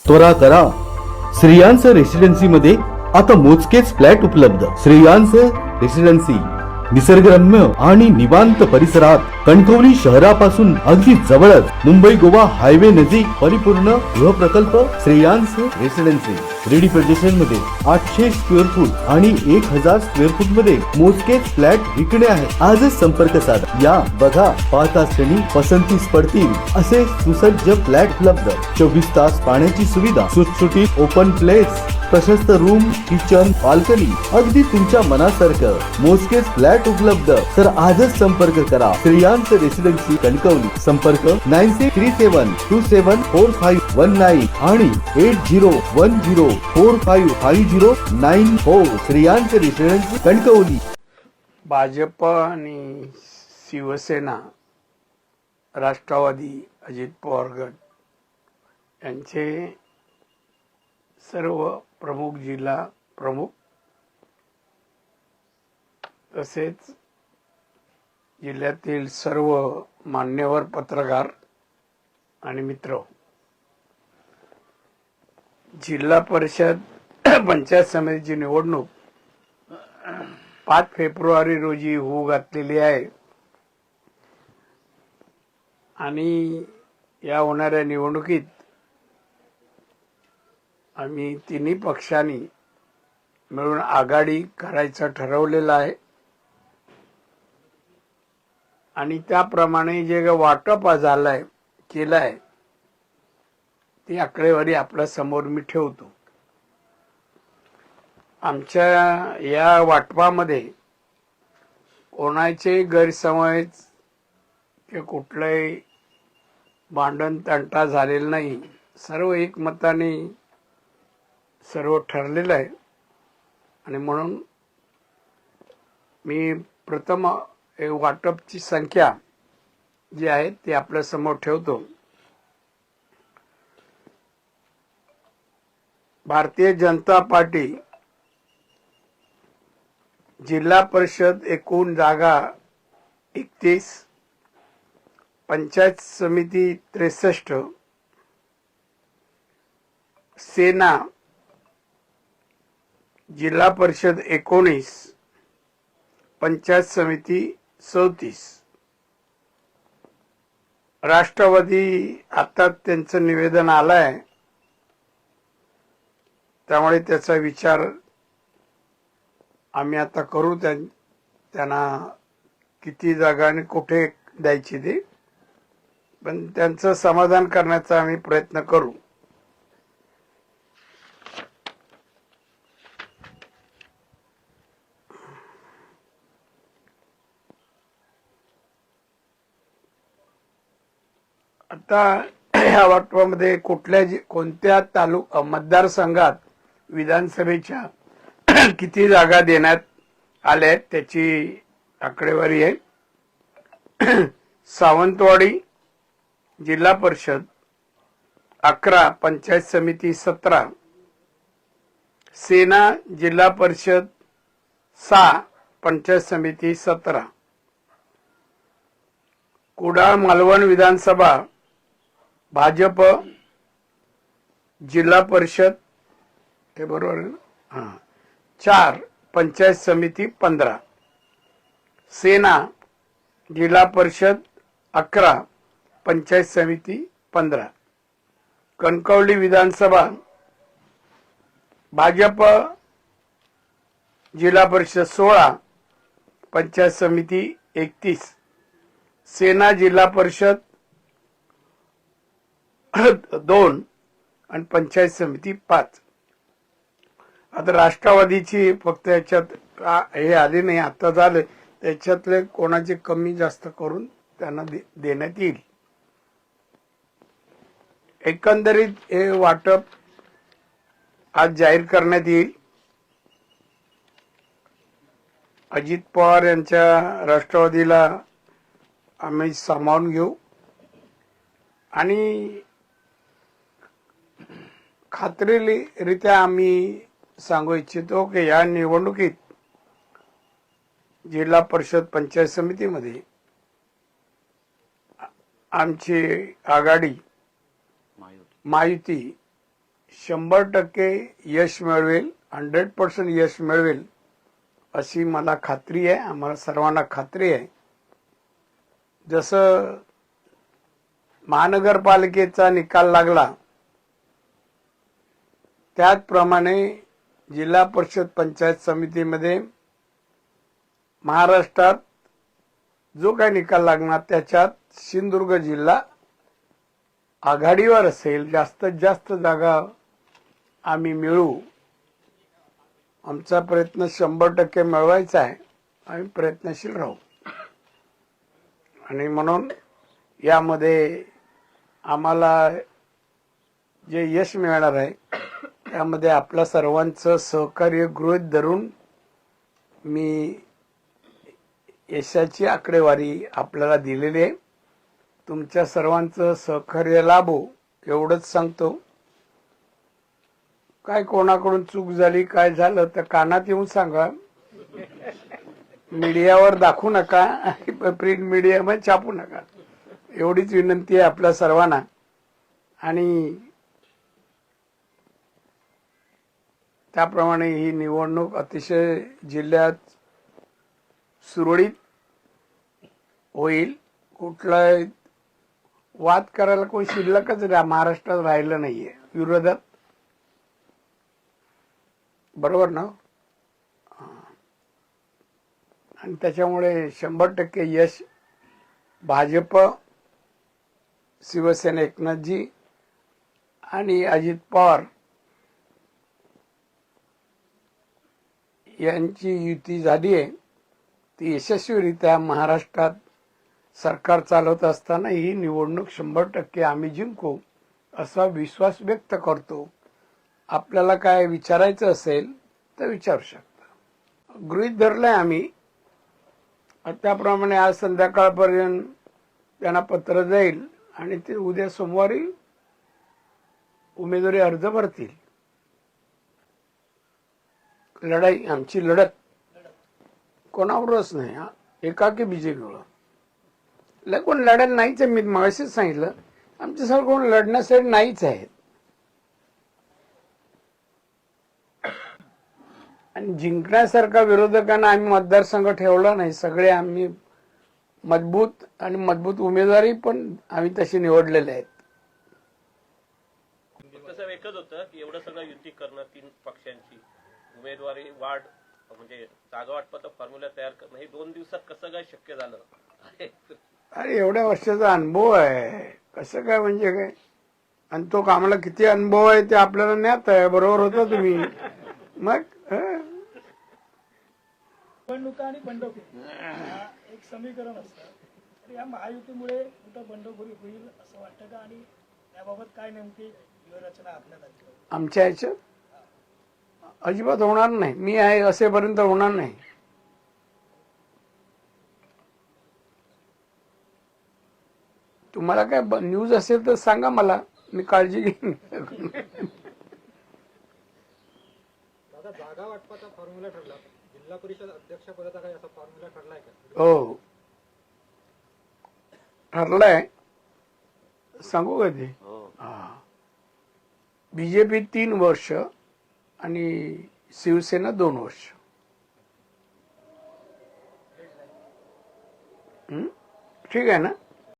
त्वरा करा, श्रेयांस रेसिडेन्सी मध्ये आता मोजकेच फ्लॅट उपलब्ध. श्रेयांस रेसिडेन्सी निसर्गरम्य आणि निवांत परिसरात, कणकवली शहरापासून अगदी जवळच, मुंबई गोवा हायवे नजीक परिपूर्ण गृह प्रकल्प श्रेयांस रेसिडेन्सी. रेडी पोझिशन मध्ये 800 स्क्वेअर फूट आणि 1000 स्क्वेअर फूट मध्ये मोजकेच फ्लॅट विकणे आहे. आजच संपर्क साधा. या बघा, पाहता क्षणी पसंतीस पडतील असे सुसज्ज फ्लॅट उपलब्ध. 24 तास पाण्याची सुविधा, सुटसुटीत ओपन प्लेस, प्रशस्त रूम, किचन, बाल्कनी, अगदी तुमच्या मनासारखं मोजकेच फ्लॅट उपलब्ध. तर आजच संपर्क करा. श्रेयांस रेसिडेन्सी कणकवली. संपर्क 9637274519 आणि 8010455094. श्रेयांस रेसिडेन्सी कणकवली. भाजप आणि शिवसेना, राष्ट्रवादी, अजित पवार गट यांचे सर्व प्रमुख, जिल्हा प्रमुख तसेच जिल्ह्यातील सर्व मान्यवर पत्रकार आणि मित्र, जिल्हा परिषद पंचायत समितीची निवडणूक 5 फेब्रुवारी रोजी होऊ घातलेली आहे आणि या होणाऱ्या निवडणुकीत आम्ही तिन्ही पक्षांनी मिळून आघाडी करायचं ठरवलेलं आहे आणि त्याप्रमाणे जे वाटप झालंय केलंय ती आकडेवारी आपल्या समोर मी ठेवतो. आमच्या या वाटपामध्ये कोणाचे गैरसमज किंवा कुठलाही भांडण तंटा झालेला नाही. सर्व एकमताने सर्व ठरलेलं आहे आणि म्हणून मी प्रथम वाटपची संख्या जी आहे ती आपल्या समोर ठेवतो. भारतीय जनता पार्टी जिल्हा परिषद एकूण जागा 31, पंचायत समिती 63, सेना जिल्हा परिषद 19, पंचायत समिती 34. राष्ट्रवादी आता त्यांचं निवेदन आलंय त्यामुळे त्याचा विचार आम्ही आता करू. त्यांना किती जागा आणि कुठे द्यायची ते, पण त्यांचं समाधान करण्याचा आम्ही प्रयत्न करू. आता या वाटपामध्ये कोणत्या मतदारसंघात विधानसभेच्या किती जागा देण्यात आल्या आहेत त्याची आकडेवारी आहे. सावंतवाडी जिल्हा परिषद 11, पंचायत समिती 17, सेना जिल्हा परिषद 6, पंचायत समिती 17, कुडाळ मालवण विधानसभा भाजप जिल्हा परिषद, हे बरोबर आहे ना, 4, पंचायत समिती 15, सेना जिल्हा परिषद 11, पंचायत समिती 15, कणकवली विधानसभा भाजप जिल्हा परिषद 16, पंचायत समिती 31, सेना जिल्हा परिषद 2 आणि पंचायत समिती 5. आता राष्ट्रवादीची फक्त याच्यात हे आले नाही, आता झाले, त्याच्यातले कोणाचे कमी जास्त करून त्यांना देण्यात येईल. एकंदरीत हे वाटप आज जाहीर करण्यात येईल. अजित पवार यांच्या राष्ट्रवादीला आम्ही सामावून घेऊ आणि खात्रीरीत्या आम्ही सांगू इच्छितो की या निवडणुकीत जिल्हा परिषद पंचायत समितीमध्ये आमची आघाडी महायुती 100% यश मिळवेल, 100% यश मिळवेल अशी मला खात्री आहे, आम्हाला सर्वांना खात्री आहे. जसं महानगरपालिकेचा निकाल लागला त्याचप्रमाणे जिल्हा परिषद पंचायत समितीमध्ये महाराष्ट्रात जो काही निकाल लागणार त्याच्यात सिंधुदुर्ग जिल्हा आघाडीवर असेल. जास्तीत जास्त जागा आम्ही मिळवू. आमचा प्रयत्न 100% मिळवायचा आहे. आम्ही प्रयत्नशील राहू आणि म्हणून यामध्ये आम्हाला जे यश मिळणार आहे त्यामध्ये आपल्या सर्वांचं सहकार्य गृहीत धरून मी यशाची आकडेवारी आपल्याला दिलेली आहे. तुमच्या सर्वांचं सहकार्य लाभो एवढंच सांगतो. काय कोणाकडून चूक झाली काय झालं तर कानात येऊन सांगा. मीडियावर दाखवू नका, प्रिंट मीडियामध्ये छापू नका. एवढीच विनंती आहे आपल्या सर्वांना. आणि त्याप्रमाणे ही निवडणूक अतिशय जिल्ह्यात सुरळीत होईल. कुठला वाद करायला कोणी शिल्लकच महाराष्ट्रात राहिलं नाहीये विरोधात. बरोबर ना? आणि त्याच्यामुळे 100% यश भाजप, शिवसेना एकनाथजी आणि अजित पवार यांची युती झाली आहे. ती यशस्वीरित्या महाराष्ट्रात सरकार चालवत असताना ही निवडणूक 100% आम्ही जिंकू असा विश्वास व्यक्त करतो. आपल्याला काय विचारायचं असेल तर विचारू शकता. गृहीत धरलंय आम्ही. त्याप्रमाणे आज संध्याकाळपर्यंत त्यांना पत्र जाईल आणि ते उद्या सोमवारी उमेदवारी अर्ज भरतील. लढाई आमची लढत कोणावरच नाही. एकाकी बीजेपीवर कोण लढायला नाहीच आहे. मी मगाशीच सांगितलं आमच्यासारखं कोण लढण्यासाठी नाहीच आहे. आणि जिंकण्यासारखा विरोधकांना आम्ही मतदारसंघ ठेवला नाही. सगळे आम्ही मजबूत आणि मजबूत उमेदवारी पण आम्ही तशी निवडलेले आहेत. तसं एकच होतं की एवढं सगळं युती करणं, 3 पक्षांची उमेदवारी वाढ म्हणजे जागा वाटपाचा फॉर्म्युला तयार करणं हे 2 दिवसात कसं काय शक्य झालं? अरे एवढ्या वर्षाचा अनुभव आहे. कसं काय म्हणजे काय? आणि तो कामाला किती अनुभव आहे ते आपल्याला ज्ञात आहे. बरोबर होता तुम्ही. मग निवडणुका आणि बंडखोरी एक समीकरण असतं. तर या महायुतीमुळे कुठं बंडखोरी होईल असं वाटतं का? आणि याबाबत काय नेमकी व्यूहरचना आखण्यात आली? आमच्या ह्याच्यात अजिबात होणार नाही. मी आहे असेपर्यंत होणार नाही. तुम्हाला काय न्यूज असेल तर सांगा मला, मी काळजी घेईन. दादा, जागा वाटपाचा फॉर्म्युला ठरला. जिल्हा परिषद अध्यक्ष पदाचा काही असा फॉर्म्युला ठरलाय का? हो ठरलाय. सांगू का ते? बीजेपी 3 वर्ष आणि शिवसेना 2 वर्ष. ठीक आहे ना?